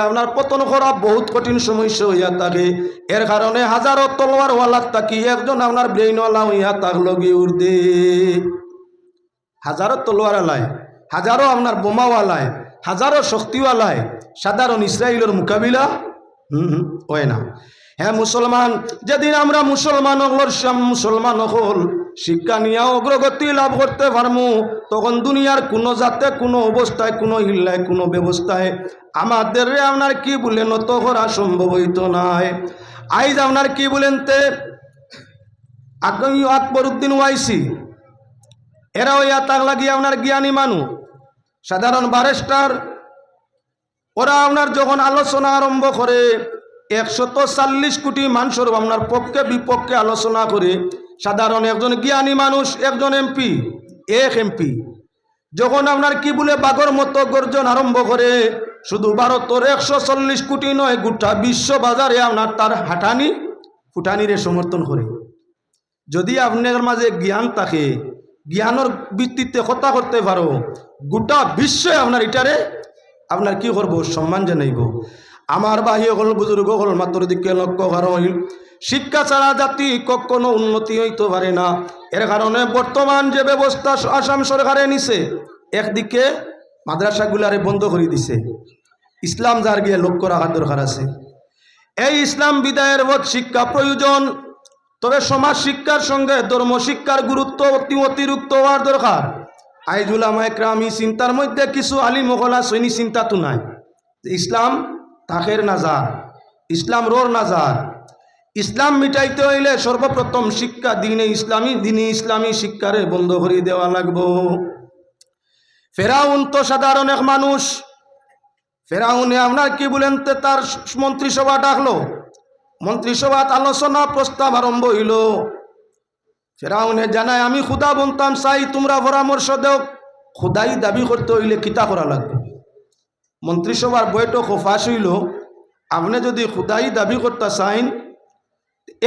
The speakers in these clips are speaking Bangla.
আপনার পতন করা বহুত কঠিন সমস্যা হইয়া থাকে। এর কারণে হাজারো তলোয়ার ওয়ালার থাকি একজন আপনার ব্রেইনওয়ালা হইয়া তাক লগে উর্দে, হাজারো তলোয়ার আলায়, হাজারো আপনার বোমাওয়ালায়, হাজারো শক্তিওয়ালায় সাধারণ ইসরায়েলের মোকাবিলা হয় না। হ্যাঁ মুসলমান, যেদিন আমরা মুসলমান হল শিক্ষা নিয়ে অগ্রগতি লাভ করতে পারমু, তখন দুনিয়ার কোনো জাতে, কোনো অবস্থায়, কোনো হিল্লায়, কোনো ব্যবস্থায় আমাদের আপনার কি বলেন নত করা সম্ভব হইত নাই। আইজ আপনার কি বলেন তে আকবরউদ্দিন ওয়াইসি এরা হইয়া তাক লাগিয়ে আপনার জ্ঞানী মানুষ, সাধারণ ব্যারিস্টার, ওরা আপনার যখন আলোচনা আরম্ভ করে 140 কোটি মানুষের আপনার পক্ষে বিপক্ষে আলোচনা করে, সাধারণ একজন জ্ঞানী মানুষ, একজন এমপি, এমপি যখন আপনার কি বলে বাঘর মতো গর্জন আরম্ভ করে, শুধু ভারতের 140 কোটি নয়, গোটা বিশ্ব বাজারে আপনার তার হাঁটানি ফুটানিরে সমর্থন করে। যদি আপনার মাঝে জ্ঞান থাকে, জ্ঞানের ভিত্তিতে কথা করতে পারো, গোটা বিশ্বে আপনার এটারে আপনার কি করব, সম্মান জানাইব। আমার বাহি হল, বুজুর্গ হল, মাত্র দিকে লক্ষ্য কারণ শিক্ষা ছাড়া জাতি কখনো উন্নতি হইতে পারে না। এর কারণে বর্তমান যে ব্যবস্থা আসাম সরকারে নিছে, একদিকে মাদ্রাসাগুলারে বন্ধ করে দিছে, ইসলাম যার গিয়ে লক্ষ্য রাখার দরকার আছে। এই ইসলাম বিদায়ের বোধ শিক্ষা প্রয়োজন, তবে সমাজ শিক্ষার সঙ্গে ধর্ম শিক্ষার গুরুত্ব অতিরিক্ত হওয়ার দরকার। আইজুল আমায়করাম এই চিন্তার মধ্যে কিছু আলিম ওগলা সৈনি চিন্তা তো নাই, ইসলাম তাকের নাজার, ইসলাম রোর নাজার। ইসলাম মিটাইতে হইলে সর্বপ্রথম শিক্ষা দিনে ইসলামী শিক্ষারে বন্ধ করে দেওয়া লাগবো। ফেরাউন তো সাধারণ এক মানুষ, ফেরাউনে আপনার কি বলেন তার মন্ত্রিসভা ডাকলো, মন্ত্রিসভাত আলোচনা প্রস্তাব আরম্ভ হইল। ফেরাউনে জানায় আমি খুদা বনতাম চাই, তোমরা পরামর্শ দেও। খুদাই দাবি করতে হইলে কিতা করা লাগবে? মন্ত্রিসভার বৈঠক ফাঁস হইল, আপনি যদি খুদাই দাবি করতে চাইন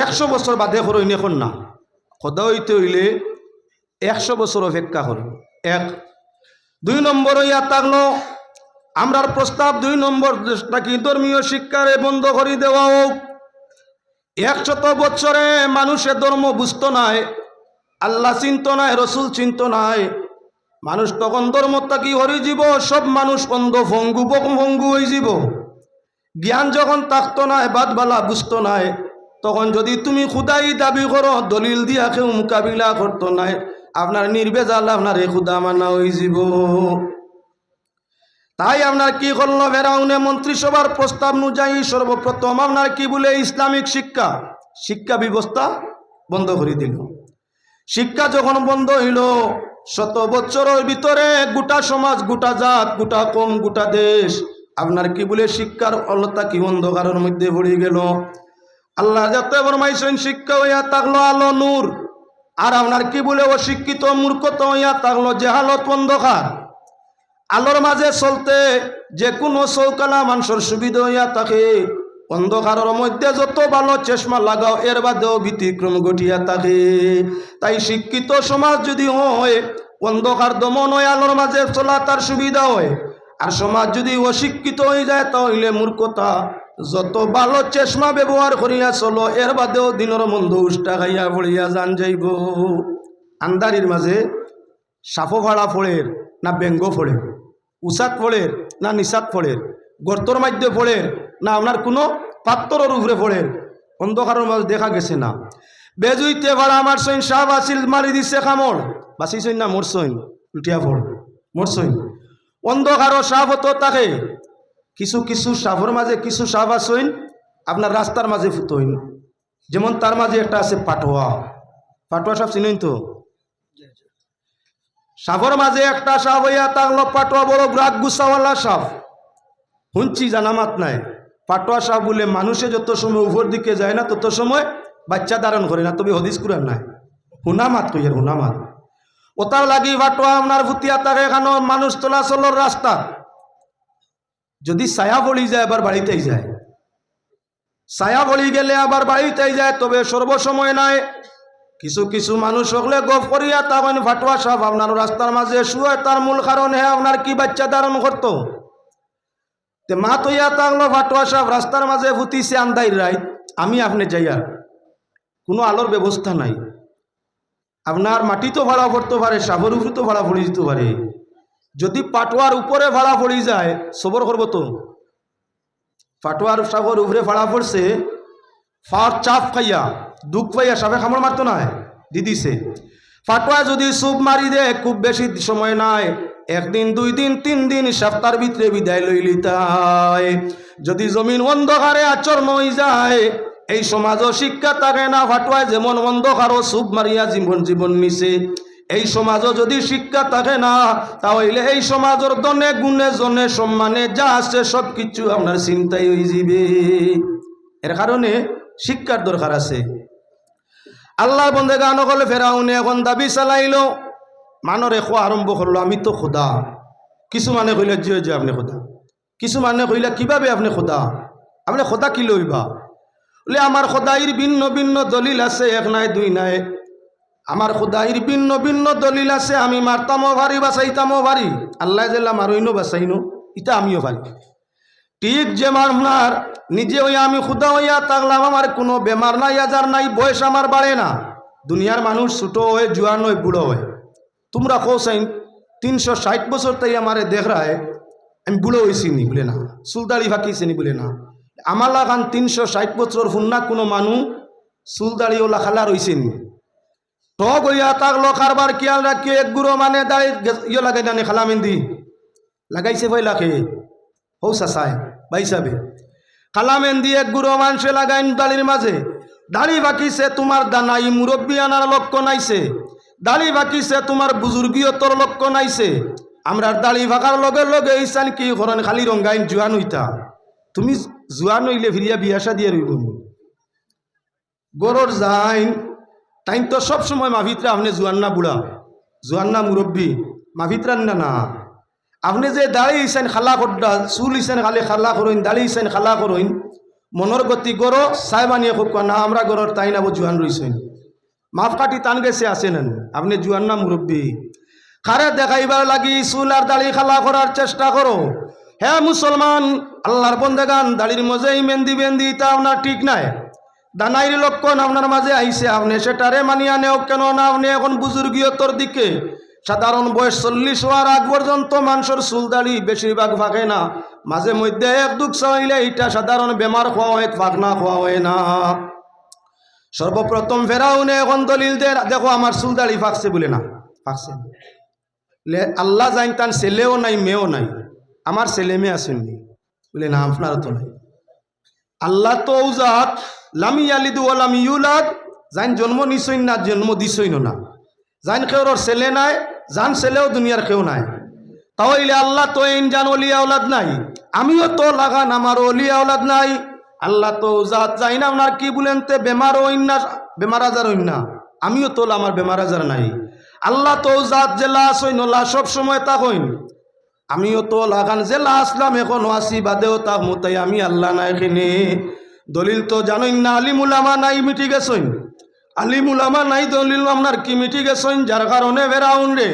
100 বছর বাদে করইন, এখন না, খুদা হইতে হইলে 100 বছর অপেক্ষা করুন। 1 2 নম্বর হইয়া থাকলো আমরার প্রস্তাব 2 নম্বর নাকি ধর্মীয় শিক্ষারে বন্ধ করে দেওয়া হোক। 100 বছরে মানুষের ধর্ম বুঝত নাই, আল্লাহ চিন্ত নাই, রসুল চিন্ত নাই, মানুষ তখন ধর্মটা কি হরি যাব, সব মানুষ অন্ধ ভঙ্গু হয়ে যাব। জ্ঞান যখন থাকতো নাই, বাদবালা বুঝতো নাই, তখন যদি তুমি খুদাই দাবি করো, দলিল দিয়া কেউ মোকাবিলা করতো নাই, আপনার নির্বেজাল আপনার এ খুদা মানা হয়ে যাব। তাই আপনার কি করলো ফেরাউনে মন্ত্রিসভার প্রস্তাব অনুযায়ী সর্বপ্রথম আপনার কি বলে ইসলামিক শিক্ষা ব্যবস্থা বন্ধ করে দিল। শিক্ষা যখন বন্ধ হইল, 100 বছরের ভিতরে গোটা সমাজ, গোটা জাত, গোটা কম, গোটা দেশ আপনার কি বলে শিক্ষার অলতা কি অন্ধকারের মধ্যে পড়ে গেল। আল্লাহ যাতে ফরমাইছেন শিক্ষা হইয়া থাকলো আলো নূর, আর আপনার কি বলে অশিক্ষিত মূর্খতা হইয়া থাকলো জেহালত অন্ধকার। আলোর মাঝে চলতে যে কোনো চৌকালা মানুষের সুবিধা হইয়া থাকে, অন্ধকারের মধ্যে যত ভালো চশমা লাগাও এর বাদেও ব্যতিক্রম ঘটিয়া থাকে। তাই শিক্ষিত সমাজ যদি হয়, অন্ধকার দমন হয়, আলোর মাঝে চলা তার সুবিধা হয়। আর সমাজ যদি অশিক্ষিত হয়ে যায়, তাহলে মূর্খতা, যত ভালো চশমা ব্যবহার করিয়া চলো এর বাদেও দিনের মন্দ উষ্টা খাইয়া পড়িয়া যান যাইব। আন্দারির মাঝে সাফো ভাড়া ফোড়ের না ব্যঙ্গ ফোড়ের, উচাত ফোড়ের না নিচাত ফোড়ের, গর্তর মধ্যে ফোড়ের না আপনার কোনো পাত্তরের উপরে ফোড়ের, অন্ধকারের মাঝে দেখা গেছে না। বেজুইতে ভাড়া আমার সইন সাপ আসিল, মারি দিছে কামড়, বাঁচিছইন না মরছইন, উঠিয়া ফোড় মরছইন। অন্ধকারও সাপ হতো তাকে, কিছু সাপের মাঝে কিছু সাপ আসইন আপনার রাস্তার মাঝে ফুতইন। যেমন তার মাঝে একটা আছে পাটোয়া সাপ, চিনুন তো? সাপের মাঝে একটা সাপ হইয়া থাকলো পাটোয়া, বড় গ্রাক গুসাওয়ালা সাপ। শুনছি জানামাত নাই, পাটোয়া সাপ বলে মানুষে যত সময় উপর দিকে যায় না তত সময় বাচ্চা ধারণ করে না, তবে হদিস কুরআন নাই, হুনামাত কইয়ার হুনামাত। ওটার লাগি পাটোয়া আপনার ভুতিয়া থাকে এখানে মানুষ চলাচলের রাস্তা, যদি ছায়া পড়ি যায় আবার বাড়িতেই যায়, ছায়া পড়ি গেলে আবার বাড়িতেই যায়, তবে সর্বসময় নাই। কিছু মানুষ হলে গপ করিয়া তখন ফাটুয়া সাপ আপনার রাস্তার মাঝে শুয়ে, তার মূল কারণ আপনার কি বাচ্চা ধারণ করত। তে মা তৈয়া থাকলো ফাটোয়া সাহেব রাস্তার মাঝে ফুটিছে আন্দাই রাইত, আমি আপনি যাইয়া কোনো আলোর ব্যবস্থা নাই, আপনার মাটি তো ভাড়া পড়তে পারে, সাগর উপরে তো ভাড়া পড়ে যেতে পারে, যদি পাটোয়ার উপরে ভাড়া পড়ে যায় সবর করবো তো। পাটোয়ার সাগর উপরে ভাড়া পড়ছে, ফার চাপ খাইয়া দুঃখ পাইয়া সাবে খামড় মারতো না দিদিছে। ফাটোয়া যদি সুপ মারি দে খুব বেশি সময় নাই, একদিন 2 দিন 3 দিন সপ্তাহের ভিতরে বিদায় লইলি তাই। যদি জমিন অন্ধকারে আচরণ হয়ে যায়, এই সমাজও শিক্ষা থাকে না। ফাটোয়ায় যেমন অন্ধকারও সুপ মারিয়া জীবন নিছে, এই সমাজও যদি শিক্ষা থাকে না, তাহলে এই সমাজের দনে গুণে জনে সম্মানে যা আছে সব কিছু আপনার চিন্তাই হয়ে যাবে। এর কারণে শিক্ষার দরকার আছে। আল্লাহর বন্দেগান হলে ফেরাউনে এখন দাবি চালাইলো, মানরে খোয়া আরম্ভ করলো আমি তো খোদা। কিছু মানে কইলে যে আপনি খোদা, কিছু মানে কইলে কিভাবে আপনি খোদা, আপনি খোদা কি লইবা? বলে আমার খোদাইর ভিন্ন ভিন্ন দলিল আছে, এক নাই দুই নাই। আমার খোদাইর ভিন্ন ভিন্ন দলিল আছে, আমি মারতামও পারি বাঁচাইতামও পারি, আল্লাহ জেলা মারইনো বাঁচাইনো ইটা আমিও পারি। ঠিক যে মারনার নিজে হইয়া আমি খুদা হইয়া থাকলাম, আমার কোনো বেমার নাই আজার নাই, বয়স আমার বাড়ে না। দুনিয়ার মানুষ ছোট হয়ে জুয়ান হয়ে বুড়ো হয়। তোমরা কৌসাইন 360 বছর তাই আমারে দেখ রায় আমি বুড়ো হয়েছি নি বলে না, চুলদাড়ি ফাঁকিছে নি বলে না। আমার লাগান 360 বছর ফুন্না কোনো মানুষ চুলদাড়ি ওলা খালা রয়েছে নি। টক হইয়া থাকলো কারবার খেয়াল রাখি, এক গুঁড়ো মানে দাঁড়িয়ে ইয়ে লাগাই না খালা মেহেন্দি লাগাইছে ভাই লাখে হৌ চাচায় ভাই সাবে খালা মেহেন্দি এক গুঁড়ো মানুষে লাগাইন দাড়ির মাঝে। দাড়ি বাকিছে তোমার দানাই মুরব্বী আনার লক্ষ্য নাইছে, দাড়ি বাকিছে তোমার বুজুর্গীয়তর লক্ষ্য নাইছে। আমরা দাড়ি ভাগার লগে লগে ইসান কি করেন খালি রঙ্গাইন জুয়ান হইতা। তুমি জুয়ান হইলে ফিরিয়া বিয়াসা দিয়ে রইব গরর যাইন তাই তো সবসময় মাভিত্রা আপনি জুয়ান না বুড়া, জুয়ান না মুরব্বী, মাভিত্রান না না। আপনি যে দাড়ি ইসান খালা করডা, চুল ইসান খালি খালা করইন, দাড়ি ইসান খালা করইন, মনের গতি গরো চাই বানিয়ে খুব না আমরা গরর তাই না জুয়ান রইছেন। মাফ কাটি টান গেছে আছেন আপনি জুয়ান না মুরব্বী। খারে দেখাইবার লাগি চুল আর দাড়ি খালা করার চেষ্টা করো। হ্যাঁ মুসলমান আল্লাহর বন্দেগান, দাড়ির মজেই মেহেন্দি বেন্দি তা আপনার ঠিক নাই। দানাইর লক্ষণ আপনার মাঝে আইছে, আপনি সেটারে মানিয়া নেও কেন না? আপনি এখন বুজুর্গীয়তর দিকে, সাধারণ বয়স 40 হওয়ার আগ পর্যন্ত মানুষের চুল দাড়ি বেশিরভাগ ফাঁকে না, মাঝে মধ্যে এক দুঃখ চাইলে এটা সাধারণ বেমার খাওয়া হয়, ফাঁক না খাওয়া হয় না। সর্বপ্রথম ফেরাউনে এখন দলিল দে, দেখো আমার চুল দাড়ি ফাঁকছে বলে না, ফাঁকছে আল্লাহ জান তার ছেলেও নাই মেয়েও নাই, আমার ছেলে মেয়ে আসেননি বলে না আপনার তো নাই। আল্লাহ তো জাত লামি আলিদু ওয়ালাম ইউলাদ, জান জন্ম নিছই না জন্ম দিছই না, জান কেউর ছেলে নাই, জান ছেলেও দুনিয়ার কেউ নাই। তাহলে আল্লাহ তো ইন জান ওলিয়া আওলাদ নাই, আমিও তো লাগান আমার ওলিয়া আওলাদ নাই। আল্লাহ তো জাত যাই না আপনার কি বলেন তে বেমার হইন না, বেমার আজার হইন না, আমিও তো আমার বেমার আজার নাই। আল্লাহ তো জাত যে লাশ হইন লা সব সময় তা হইন, আমিও তো লাগান যে লা আসলাম এখনো আসি বাদেও তা মতাই আমি আল্লাহ নাই এখানে। দলিল তো জানইন না, আলিমুলামা নাই মিটি গেছইন, আলিমুলামা নাই দলিল আপনার কি মিটি গেছইন। যার কারণে ফেরাউন রে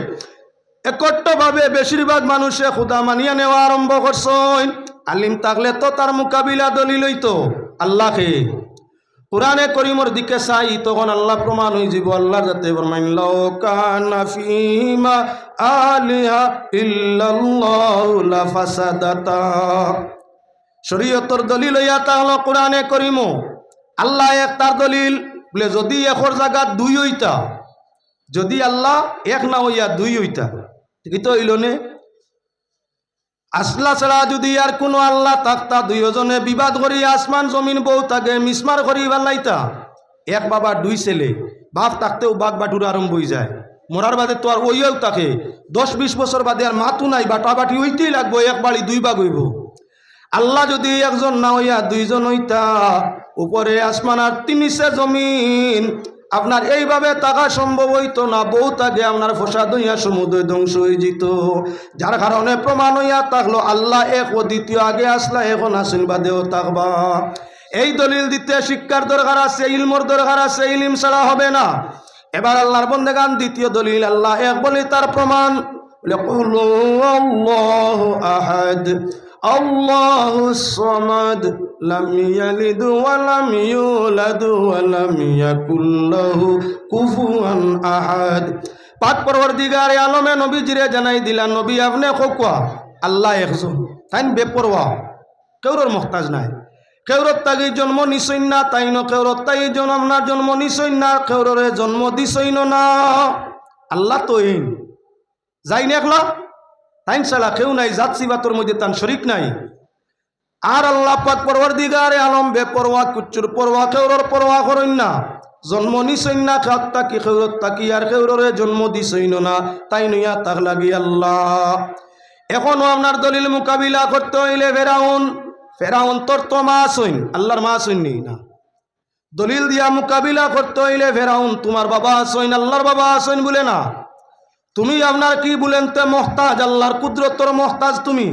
একট্টভাবে বেশিরভাগ মানুষে খুদা মানিয়া নেওয়া আরম্ভ করছইন। আলিম থাকলে তো তার মোকাবিলা দলিল হইতো আল্লাহকে। কুরআনে করিমর দিকে চাই তখন আল্লাহ প্রমাণ হয়ে যাব। আল্লাহ যাতে ফরমাইন লাউ কানা ফীমা আলিহা ইল্লাল্লাহু লাফাসাদাতা, শরীয়তর দলিল হইয়া তাহলে কোরআনে করিম আল্লাহ এক তার দলিল বলে যদি একর জায়গা দুই হইতা, যদি আল্লাহ এক না হইয়া দুই হইতা ঠিক তো হইল নে। আসলা ছাড়া যদি আর কোনো আল্লাহ থাকতা, দুইজনে বিবাদ করি আসমান জমিন বউ তাকে মিসমার করি ভালাইতা। এক বাবার 2 ছেলে, বাপ থাকতেও বাঘ বাটুর আরম্ভ হয়ে যায়, মরার বাদে তো আর ওইও থাকে 10-20 বছর বাদে আর মাতু নাই, বাটাবাটি হইতেই লাগবো, এক বাড়ি 2 ভাগ হইব। আল্লাহ যদি একজন না হইয়া 2জন হইতা, উপরে আসমান আর নিচে জমিন, আপনার এইভাবে থাকা সম্ভব হইতো না, বউ তাকে আপনার ফসাদ হইয়া সমুদ্র ধ্বংস হয়ে যেত। যার কারণে প্রমাণ হইয়া থাকলো আল্লাহ এক ও দ্বিতীয়, আগে আসলা এখন আসেন বাদেও থাকবা। এই দলিল দিতে শিক্ষার দরকার আছে, ইলমর দরকার আছে, ইলিম ছাড়া হবে না। এবার আল্লাহর বন্দেগান দ্বিতীয় দলিল আল্লাহ এক বলে তার প্রমাণ, আল্লাহু আহাদ আল্লাহুস সামাদ লাম ইয়ালিদ ওয়া লাম ইউলাদ ওয়া লাম ইয়াকুল লাহু কুফুয়ান আহাদ। পাক পরওয়ারদিগারে আলমে নবীজিরে জানাই দিলা, নবী আপনি কোয়া আল্লাহ একজন, তাই বেপরোয়া, কেউর মহতাজ নাই। কেউরত তাগি জন্ম নিছইন না, তাই ন কেউরত তাই আপনার জন্ম নিছইন না, কেউরে জন্ম দিছইন না। আল্লাহ তো এই যাই না একলা, তাই ছাড়া কেউ নাই, জাত সিবাতর মধ্যে তার শরিক নাই। আর আল্লাহ পাক পরওয়ারদিগারে আলম বেপরোয়া, কুচ্চুর পরোয়া, কেউরর পরোয়া করেন না। জন্ম নিছইন না খাত তাকি কেউরত তাকি, আর কেউরে জন্ম দিছইন না, তাই নইয়া তাক লাগি আল্লাহ। এখনো আপনার দলিল মোকাবিলা করতে হইলে ফেরাউন তোর তো মাস হইন, আল্লাহর মাস হইনি না। দলিল দিয়া মোকাবিলা করতে হইলে ফেরাউন তোমার বাবা আসইন, আল্লাহর বাবা আসইন বলে না। তুমি আপনার কি বলেন তে মহতাজ, আল্লাহর কুদরতর মহতাজ তুমি।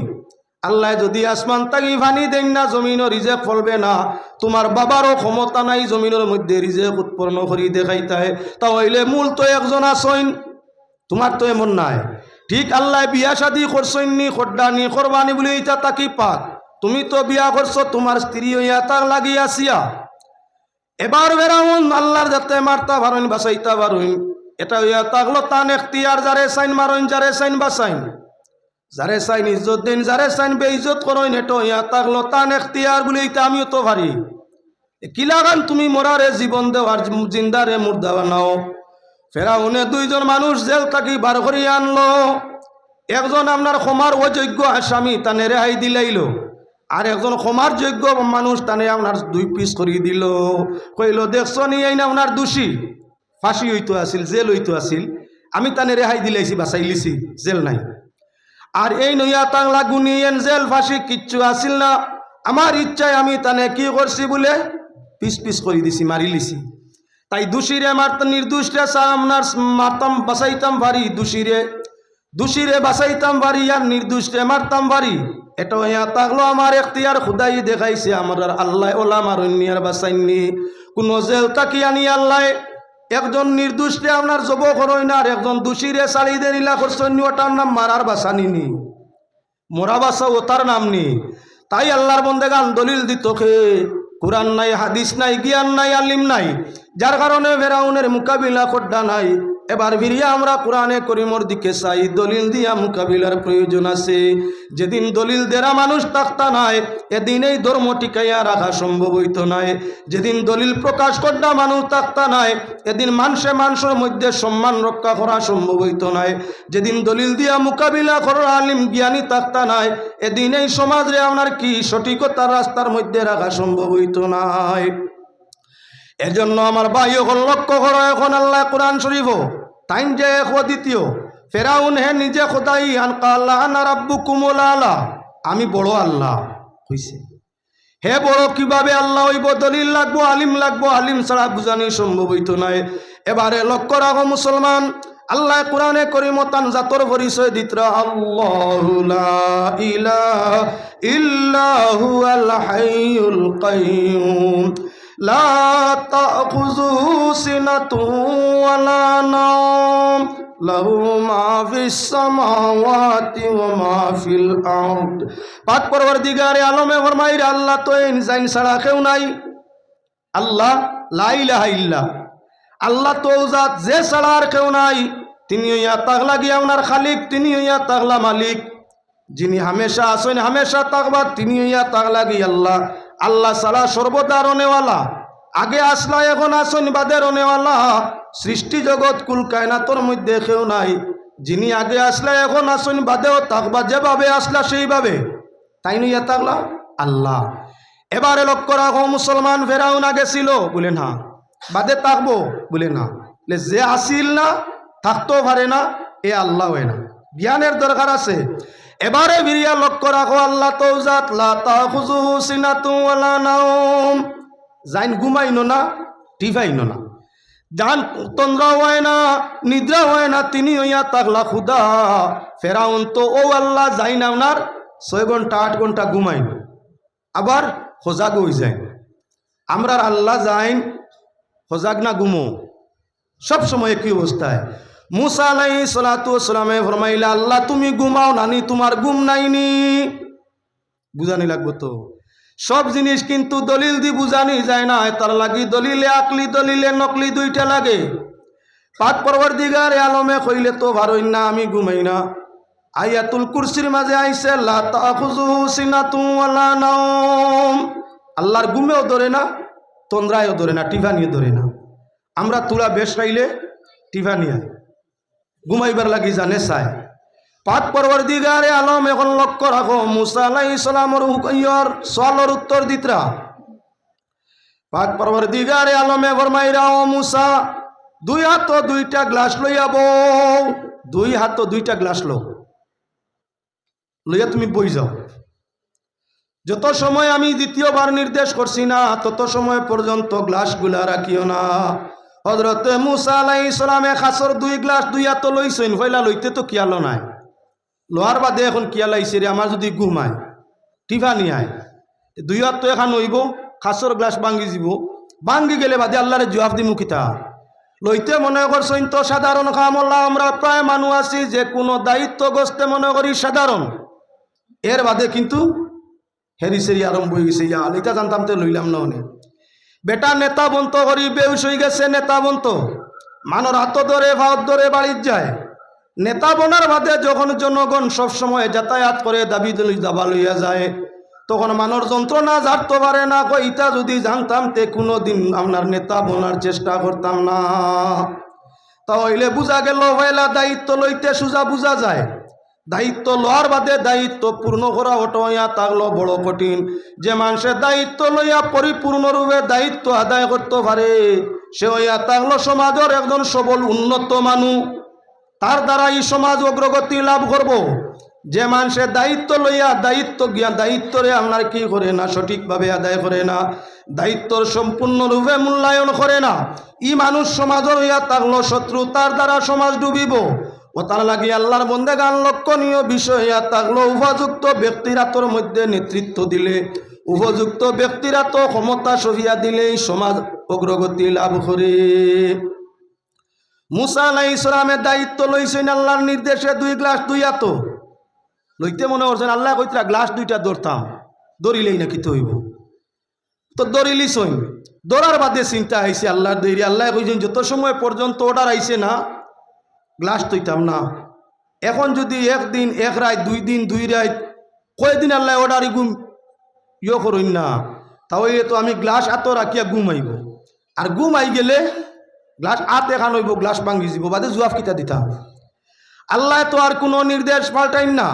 আল্লাহ যদি আসমান তাকি ভানি দেন না, জমিনও রিজেক ফলবে না। তোমার বাবারও ক্ষমতা নাই জমিনের মধ্যে রিজেক উৎপন্ন করি দেখাইতে, তাহলে মূল তো একজন আসইন, তোমার তো এমন নাই। ঠিক আল্লাহ বিয়া শাদী করছইনি, খড্ডানি করবানি বলে এইটা তাকি পাক। তুমি তো বিয়া করছো, তোমার স্ত্রী হইয়া তার লাগি আসিয়া। এবার ফেরাউন আল্লাহর যাতে মারতা পারেন, বাঁচাইতা পারেন, এটা হইয়া তাকলো তান এখতিয়ার, যারে সাইন মারেন, যারে সাইন বাঁচাইন, যারে সাইন ইজ্জত দিন, যারে সাইন বেইজ্জত করেন, এটা হইয়া তাকলো তান এখতিয়ার বলে এইটা আমিও তো পারি। কি লাগান তুমি মরারে জীবন দেওয়ার, জিন্দারে মুর্দা বানাও। ফেরাউনে দুইজন মানুষ জেল থাকি বার করিয়া আনলো। একজন আপনার ক্ষমার অযোগ্য আসামি, তানে রেহাই দিলাইল। আর একজন ক্ষমার যোগ্য মানুষ, তানে আপনার 2 পিস করিয়ে দিল। কইল দেখছো নি এই না আপনার দোষী, ফাঁসি হইতো আসিল, জেল হইতো আসিল, আমি তানে রেহাই দিলাইছি, বাঁচাই লিছি, জেল নাই। আর এই নইয়া তাংলা গুনিয়েন জেল ফাঁসি কিচ্ছু আসিল না, আমার ইচ্ছায় আমি তানে কি করছি বলে পিস পিস করে দিছি, মারি লিছি। তাই দোষীরে মারতাম, নির্দোষরে আপনার মারতাম, বাঁচাইতাম পারি, দোষীরে বাঁচাইতাম পারি, আর নির্দোষরে মারতাম পারি। এটা হইয়া থাকলো আমার এখতিয়ার, খুদাই দেখাইছে আমার। আর আল্লাহ ওলা মারুননি আর বাঁচাইনি। কোন জেল তাকি আনি আল্লাহ একজন নির্দোষরে আপনার জব করই না, আর একজন দোষীরে ছাড়ি দে নিলা করছেন, ওটার নাম মারার বাঁচানি নি, মোরা বাঁচা ওটার নাম নি। তাই আল্লাহর বন্দেগান দলিল দিত খে, কুরআন নাই, হাদিস নাই, জ্ঞান নাই, আলিম নাই, যার কারণে ফেরাউনের মোকাবিলা খোড্ডা নাই। এবার ফিরিয়া আমরা কোরআনে করিমর দিকে চাই, দলিল দিয়া মোকাবিলার প্রয়োজন আছে। যেদিন দলিল দেরা মানুষ থাকতা নাই, এদিন এই ধর্ম টিকাইয়া রাখা সম্ভব হইত নাই। যেদিন দলিল প্রকাশ করা মানুষ থাকতা নাই, এদিন মানুষের মধ্যে সম্মান রক্ষা করা সম্ভব হইত নাই। যেদিন দলিল দিয়া মোকাবিলা করার আলিম জ্ঞানী থাকতা নাই, এদিন এই সমাজে আপনার কি সঠিকতার রাস্তার মধ্যে রাখা সম্ভব হইত নাই। এজন্য আমার ভাই এখন লক্ষ্য করো, এখন আল্লাহ কোরআন শরীফ তাইন যে দ্বিতীয় ফেরাউন হে নিজে খোদাই আনকাল্লাহ আনা রাব্বুকুমুল আলা, আমি বড় আল্লাহ হইছে। হে বড় কিভাবে আল্লাহ হইব? দলিল লাগবো, আলিম লাগবো, আলিম ছাড়া বুঝানি সম্ভব হইত নাই। এবারে লক্ষ্য রাখো মুসলমান, আল্লাহ কোরআনে করিমতান জাতর পরিচয় দিতরা, আল্লাহু লা ইলাহা ইল্লাহু আল হাইয়ুল কাইয়ুম লা তাখুযুহু সিনাতুন ওয়ালা নাওম লাহু মা ফিস সামাওয়াতি ওয়া মা ফিল আরদ। পাক পরওয়ারদিগারে আলমে ফরমাইরা আল্লাহ তো ইনসান ছাড়া কেউ নাই। আল্লাহ লা ইলাহা ইল্লাহ, আল্লাহ তো জাত যে ছাড়া আর কেউ নাই। তিনি হইয়া তাগলা গিয়া ওনার খালিক, তিনি হইয়া তাগলা মালিক। যিনি হামেশা আসেন হামেশা তাকবা, তিনি হইয়া তাগলা গিয়া আল্লাহ। আল্লাহ সালা সর্বদা রনেওয়ালা, আগে আসলা এখন আসন বাদে রনেওয়ালা। সৃষ্টি জগৎ কুল কায়নাতর মধ্যে কেউ নাই যিনি আগে আসলা এখন আসন বাদেও তাকবা, যেভাবে আসলা সেইভাবে, তাই নইয়া তাগলা আল্লাহ। এবারে লক্ষ্য রাখো মুসলমান, ফেরাউন আগে ছিল বলে না, বাদে থাকবো বলে না, যে আসিল না থাকতেও পারে না, এ আল্লাহ হয় না, জ্ঞানের দরকার আছে। এবারে বিরিয়া লক্ষ্য রাখো, আল্লাহ তো জাত লা তাখুযুহু সিনাতুন ওয়ালা নাওম, জাইন ঘুমাইনো না, টিফাইনো না, জান তন্দ্রা হয় না, নিদ্রা হয় না, তিনি হইয়া তাকলা খুদা। ফেরাউন তো ও আল্লাহ যাই না ওনার 6 ঘন্টা 8 ঘন্টা ঘুমাইন, আবার সজাগ হয়ে যায়। আমরা আল্লাহ যাইন সজাগ না ঘুমো, সব সময় কি অবস্থায়। মুসা আলাইহিস সালাতু ওয়াস সালামে ফরমাইলা, আল্লাহ তুমি ঘুমাও নানি, তোমার ঘুম নাইনি। বুঝানি লাগবে তো সব জিনিস কিন্তু দলিল দি বুঝানি যায় না তার লাগি দলিলে আকলি দলিলে নকলি দুইটা লাগে পাক পরওয়ারদিগার আলমে কইলে তো ভারই না আমি ঘুমাই না আয়াতুল কুরসির মাঝে আইছে লা তাখুযুহু সিনাতুন ওয়ালা নাওম আল্লাহর ঘুমেও ধরে না তন্দ্রায়ও ধরে না টিফানিও ধরে না আমরা তুলা বেশ খাইলে টিফানিয়া ঘুমাইবার লাগি জানে চায় পাক পরওয়ারদিগারে আলম এখন লক্ষ্য রাখো মুসা আলাইহিস সালামের হুকইয়র সওয়ালের উত্তর দিতরা পাক পরওয়ারদিগারে আলমে ফরমাইরা ও মুসা দুই হাত দুইটা গ্লাস লইয়া বউ দুই হাত দুইটা গ্লাস লইয়া তুমি বই যাও যত সময় আমি দ্বিতীয়বার নির্দেশ করছি না তত সময় পর্যন্ত গ্লাসগুলা রাখিও না হযরতে মুসা আলাইহিস সালামে খাসর দুই গ্লাস দুই হাত লইছেন পয়লা লইতে তো কিয়ালো নাই লোহার বাদে এখন কিয়া লাইছে রে আমার যদি ঘুমায় টিফানি আয় দুই হাত তো এখন হইব খাসর গ্লাস ভাঙ্গি যাব ভাঙ্গি গেলে বাদে আল্লাহরে জবাব দিমু কিতা লইতে মনে করছেন তো সাধারণ কামলা আমরা প্রায় মানুষ আছি যে কোনো দায়িত্ব গস্তে মনে করি সাধারণ এর বাদে কিন্তু হেরি সেরি আরম্ভ হয়ে গেছে ইয়া এটা জানতাম তো লইলাম না অনেক বেটা নেতা বন্ত করি বেউস হয়ে গেছে নেতা বন্ত মানর হাত ধরে ভাত ধরে বাড়ির যায় নেতা বনার বাদে যখন জনগণ সবসময় যাতায়াত করে দাবি দাবা লইয়া যায় তখন মানুষ যন্ত্রণা জানতে পারে না ইটা যদি জানতাম তে কোনো দিন আপনার নেতা বনার চেষ্টা করতাম না তাহলে বুঝা গেল পয়লা দায়িত্ব লইতে সোজা বুঝা যায় দায়িত্ব লওয়ার বাদে দায়িত্ব পূর্ণ করা ওটা থাকলো বড় কঠিন যে মানুষের দায়িত্ব লইয়া পরিপূর্ণরূপে দায়িত্ব আদায় করতে পারে সে হইয়া থাকলো সমাজের একজন সবল উন্নত মানুষ তার দ্বারা এই সমাজ অগ্রগতি লাভ করব যে মানুষের দায়িত্ব লইয়া দায়িত্ব জ্ঞান দায়িত্বরে আপনার কি করে না সঠিকভাবে আদায় করে না দায়িত্বর সম্পূর্ণরূপে মূল্যায়ন করে না ই মানুষ সমাজের হইয়া থাকলো শত্রু তার দ্বারা সমাজ ডুবিব ও তার লাগি আল্লাহর বন্দেগান লক্ষণীয় বিষয় হইয়া থাকলো উপযুক্ত ব্যক্তিরা তোর মধ্যে নেতৃত্ব দিলে উপযুক্ত ব্যক্তিরা তো ক্ষমতা সহিয়া দিলেই সমাজ অগ্রগতি লাভ করে মুসা আলাইহিস সালামের দায়িত্ব লইছেন আল্লাহর নির্দেশে দুই গ্লাস দুই হাত লইতে মনে করছেন আল্লাহ কইতরা গ্লাস দুইটা ধরতাম দরিলেই নাকি তো হইব তো দরিলিছইন দৌড়ার বাদে চিন্তা আইছে আল্লাহর দৈরি আল্লাহ কইছেন যত সময় পর্যন্ত অর্ডার আইছে না গ্লাস তৈতাম না এখন যদি একদিন এক রাত দুই দিন দুই রাত কয়দিন আল্লাহ অর্ডার ইয়ে করইন না তাহলে তো আমি গ্লাস আত রাখিয়া ঘুম আইব আর ঘুম আই গেলে গ্লাস আত এখান হইব গ্লাস ভাঙ্গি যাব বাদে জবাব কিতা দিতাম আল্লাহ তো আর কোনো নির্দেশ পাল্টাইন না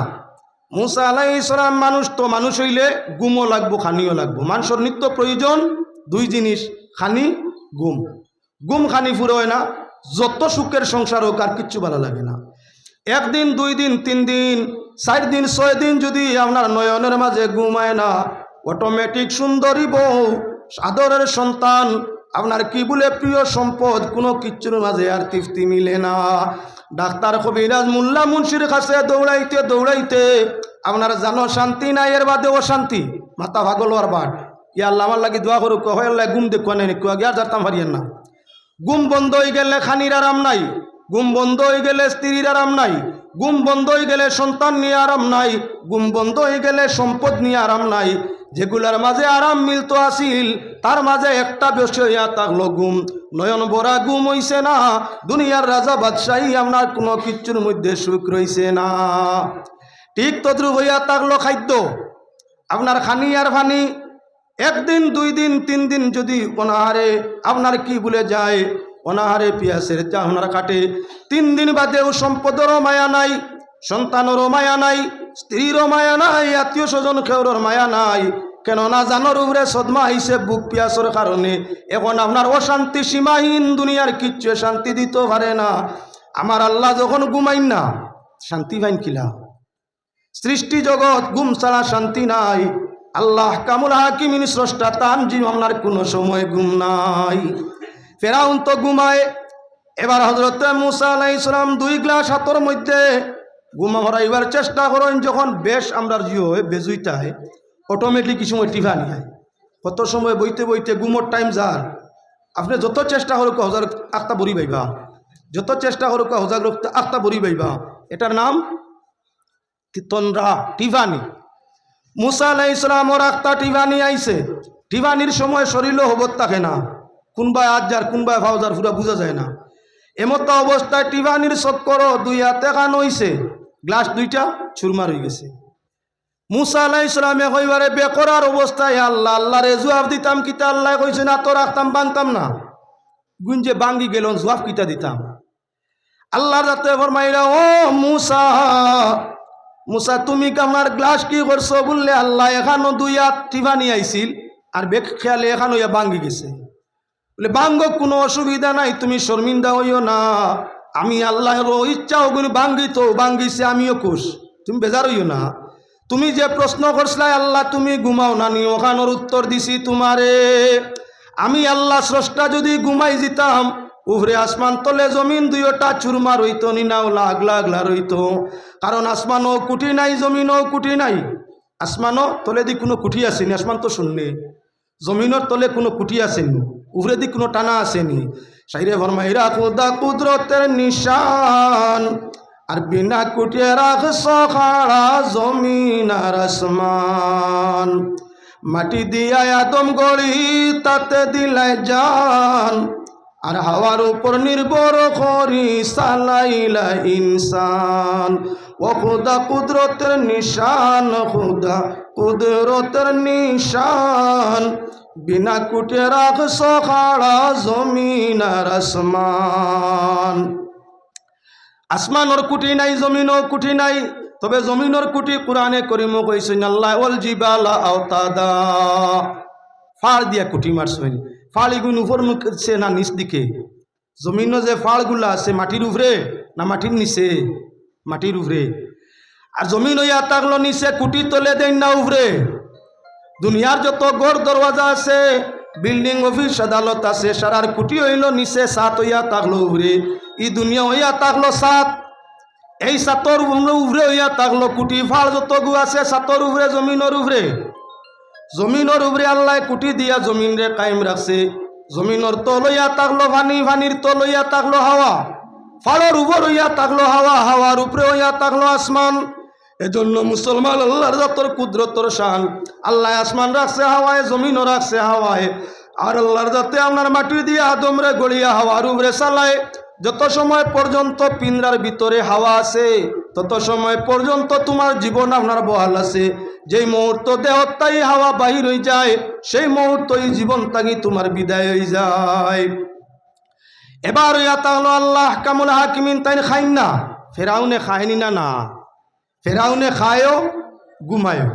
মুসা আলাইহিস সালাম মানুষ তো মানুষ হইলে ঘুমও লাগবো খানিও লাগবো মানুষের নিত্য প্রয়োজন দুই জিনিস খানি ঘুম ঘুম খানি ফুরোয় না যত সুখের সংসার হোক আর কিচ্ছু ভালো লাগে না একদিন দুই দিন তিন দিন 4 দিন 6 দিন যদি আপনার নয়নের মাঝে ঘুমায় না অটোমেটিক সুন্দরী বউ আদরের সন্তান আপনার কি বলে প্রিয় সম্পদ কোনো কিচ্ছুর মাঝে আর তৃপ্তি মিলে না ডাক্তার কবিরাজ মোল্লা মুন্সির কাছে দৌড়াইতে দৌড়াইতে আপনার জানো শান্তি নাই এর বাদে অশান্তি মাথা ভাগল আর বাট ইয়া আল্লাহ আমার লাগি দোয়া করুক হয় আল্লাহ ঘুম দেখুয়া নেই আর যাতাম পারিয়েন না ঘুম বন্ধ হয়ে গেলে খানির আরাম নাই ঘুম বন্ধ হয়ে গেলে স্ত্রীর আরাম নাই ঘুম বন্ধ হয়ে গেলে সন্তান নিয়ে আরাম নাই ঘুম বন্ধ হয়ে গেলে সম্পদ নিয়ে আরাম নাই যেগুলার মাঝে আরাম মিলতো আসিল তার মাঝে একটা বিষয় হইয়া থাকলো ঘুম নয়ন ভরা ঘুম হইছে না দুনিয়ার রাজা বাদশাহী আপনার কোনো কিচ্ছুর মধ্যে সুখ রইছে না ঠিক তদ্রুপ হইয়া থাকলো খাদ্য আপনার খানি আর ফানি একদিন দুই দিন তিন দিন যদি অনাহারে আপনার কি ভুলে যায় অনাহারে পিয়াসের যা আপনার কাটে 3 দিন বাদেও সম্পদেরও মায়া নাই সন্তানেরও মায়া নাই স্ত্রীরও মায়া নাই আত্মীয় স্বজন খেউরর মায়া নাই কেননা জানোর উপরে সদমা হইছে বুক পিয়াসের কারণে এখন আপনার অশান্তি সীমাহীন দুনিয়ার কিচ্ছু শান্তি দিতে পারে না আমার আল্লাহ যখন ঘুমাইন না শান্তি পাইন কিলা সৃষ্টি জগৎ ঘুম ছাড়া শান্তি নাই আল্লাহ কামুল হাকিমিন স্রষ্টা তানজিম আপনার কোনো সময় ঘুম নাই ফেরাউন তো ঘুমায় এবার হযরত মুসা আলাইহিস সালাম 2 গ্লাস হাতের মধ্যে ঘুম হরাইবার চেষ্টা করেন যখন বেশ আমরা জিও বেজুইতায় অটোমেটিক সময় টিফানি হয় কত সময় বইতে বইতে ঘুমোর টাইম যার আপনি যত চেষ্টা করুক হজার আখতা বড়ি পাইবা যত চেষ্টা করুক হজার আখতা বড়ি পাইবা এটার নাম তন্দ্রা টিফানি মুসা আলাইহিস সালামর একটা টিবানি আইছে, টিবানির সময় শরীরও হবত থাকে না, কোনবায় আজার কোনবায় ফাউজার পুরা বোঝা যায় না। এমতো অবস্থায় টিবানির চক্কর দুই হাতে কান হইছে, গ্লাস দুইটা চুরমার হয়ে গেছে। মুসা আলাইহিস সালামে কইবারে বেকরার অবস্থায় আল্লাহ আল্লাহরে জবাব দিতাম কিতা, আল্লাহ কইছে না তো রাখতাম বাংতাম না, গুঞ্জে বাঙ্গি গেল জবাব কিতা দিতাম। আল্লাহর রাতে ফরমাইলা ও মুসা, মুসা তুমি আমার গ্লাস কি করছো বললে আল্লাহ এখানো দুই হাত টিবানি আইছিল আর বেক খেয়ালে এখানো ইয়া বাঙ্গি গেছে। বলে বাঙ্গ কোনো অসুবিধা নাই, তুমি শর্মিন্দা হইও না, আমি আল্লাহর ইচ্ছা ওগুলো বাঙ্গি তো বাঙ্গিছে আমিও খুশ, তুমি বেজার হইও না। তুমি যে প্রশ্ন করছিলাই আল্লাহ তুমি ঘুমাও না নি, ওখানোর উত্তর দিছি তোমারে। আমি আল্লাহ স্রষ্টা যদি ঘুমাই যেতাম উপরে আসমান তলে জমিন দুইটা চুরমার হইতো নি, নাও লাগলা আগলা রইতো, কারণ আসমানও কুটি নাই জমিনও কুটি নাই। আসমানও তলে দি কোনো কুটি আসেনি, আসমান তো শুনলে, জমিনের তলে কোনো কুটি আসেনি, উপরে দি কোনো টানা আসেনি। সাইরে ফরমাইরা খুদা কুদরতের নিশান, আর বিনা কুটিয়ে রাখছ খাড়া জমিন আর আসমান। মাটি দিয়া আদম গড়ি তাতে দিলাই জান, আর হাওয়ার উপর নির্ভর করি সালাইলা ইনসান। ও খুদা কুদরতের নিশান, খুদা কুদরতের নিশান, বিনা কুটে রাখছ খাড়া জমিন আর আসমান। আসমানর কুটি নাই জমিনও কুটি নাই, তবে জমিনর কুটি কোরআনে করিম কইছেন আল্লাহ ওয়াল জিবালা আওতাদা, ফাড় দিয়া কুটি মারছেন। ফাড়িগুন উপর মুখছে না নিচ দিকে, জমিন যে ফাড়গুলা আছে মাটির উপরে না মাটির নিচে, মাটির উপরে। আর জমিন হইয়া থাকলো নিচে, কুটি তলে দেন না উপরে। দুনিয়ার যত গড় দরওয়াজা আছে, বিল্ডিং অফিস আদালত আছে, সারার কুটি হইল নিচে, সাত হইয়া থাকলো উপরে। ই দুনিয়া হইয়া থাকলো সাত, এই সাতর উপরে হইয়া থাকলো কুটি। ফাড় যত গু আছে সাতর উপরে, জমিনের উপরে। জমিনের উপরে আল্লাহ কুটি দিয়া জমিন রে কায়েম রাখছে। জমিনের তল হইয়া থাকলো পানি, পানির তল হইয়া থাকলো হাওয়া, ফাড়ের উপর হইয়া থাকলো হাওয়া, হাওয়ার উপরে হইয়া থাকলো আসমান। এজন্য মুসলমান আল্লাহর যতর কুদরতর শান, আল্লাহ আসমান রাখছে হাওয়ায়, জমিনও রাখছে হাওয়ায়। আর আল্লাহর যাতে আপনার মাটি দিয়ে আদমরে গড়িয়া হাওয়ার উপরে চালায়। যত সময় পর্যন্ত পিঞ্জরার ভিতরে হাওয়া আছে তত সময় পর্যন্ত তোমার জীবন আপনার বহাল আছে। যেই মুহূর্ত দেহতাই হাওয়া বাহির হয়ে যায়, সেই মুহূর্তই জীবন তাগি তোমার বিদায় হয়ে যায়। এবার ইয়া তাহলে আল্লাহ কামুল হাকিমিন তাই খাইন না, ফেরাউনে খায়নি না, না ফেরাউনে খায়ও ঘুমায়ও।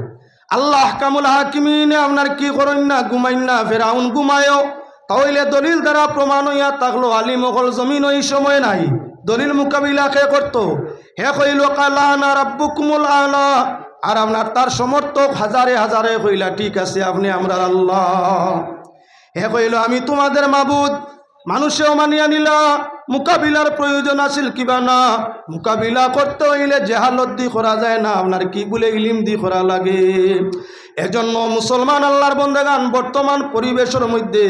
আল্লাহ কামুল হাকিমিনে আপনার কি করেন না, ঘুমাইন না, ফেরাউন ঘুমায়ও। তাহলে দলিল দ্বারা প্রমাণ হইয়া থাকলো আলী মোগল জমিন ওই সময় নাই, দলিল মোকাবিলা কে করতো? হে কইল কালানা রাব্বুকুমুল আলা, আর আপনার তার সমর্থক হাজারে হাজারে কইলা ঠিক আছে আপনি আমরা আল্লাহ। হে কইল আমি তোমাদের মাবুদ, মানুষেও মানিয়া নিলা। মোকাবিলার প্রয়োজন আছিল কিবা না, মোকাবিলা করতে হইলে জেহালত দি করা যায় না, আপনার কি বলে ইলিম দি করা লাগে। এজন্য মুসলমান আল্লাহর বন্দেগান বর্তমান পরিবেশের মধ্যে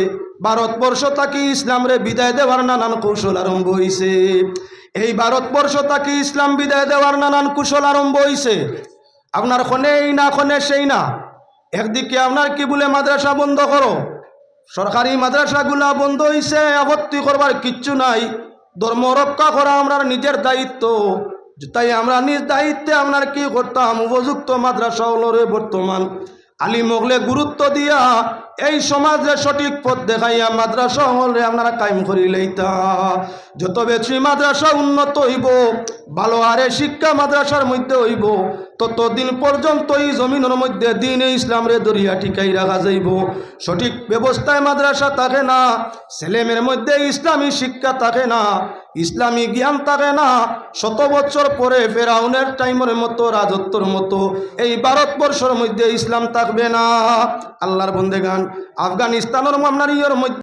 ভারতবর্ষ থাকি ইসলামরে বিদায় দেওয়ার নানান কৌশল আরম্ভ হয়েছে। এই ভারতবর্ষ থাকি ইসলাম বিদায় দেওয়ার নানান কৌশল আরম্ভ হয়েছে। আপনার খনে এই না খনে সেই না, একদিকে আপনার কি বলে মাদ্রাসা বন্ধ করো, সরকারি মাদ্রাসাগুলা বন্ধ হয়েছে, আপত্তি করবার কিচ্ছু নাই। ধর্ম রক্ষা করা আমরা নিজের দায়িত্ব, তাই আমরা নিজ দায়িত্বে আপনার কি করতাম, উপযুক্ত মাদ্রাসা হলরে বর্তমান আলিম হলে গুরুত্ব দিয়া এই সমাজে সঠিক পথ দেখাইয়া মাদ্রাসা হলে আপনারা কায়েম করি লইতা। যত বেশি মাদ্রাসা উন্নত হইব, ভালো হারে শিক্ষা মাদ্রাসার মধ্যে হইব, ততদিন পর্যন্ত এই জমিনের মধ্যে দিনে ইসলামরে দরিয়া টিকাই রাখা যাইব। সঠিক ব্যবস্থায় মাদ্রাসা থাকে না, ছেলেমেয়ের মধ্যে ইসলামী শিক্ষা থাকে না, ইসলামী জ্ঞান থাকে না, 100 বছর পরে ফেরাউনের টাইমের মতো রাজত্বর মতো এই ভারতবর্ষের মধ্যে ইসলাম থাকবে না। আল্লাহর বন্দেগান আফগানিস্তানের আপনার ইয়ের মধ্যে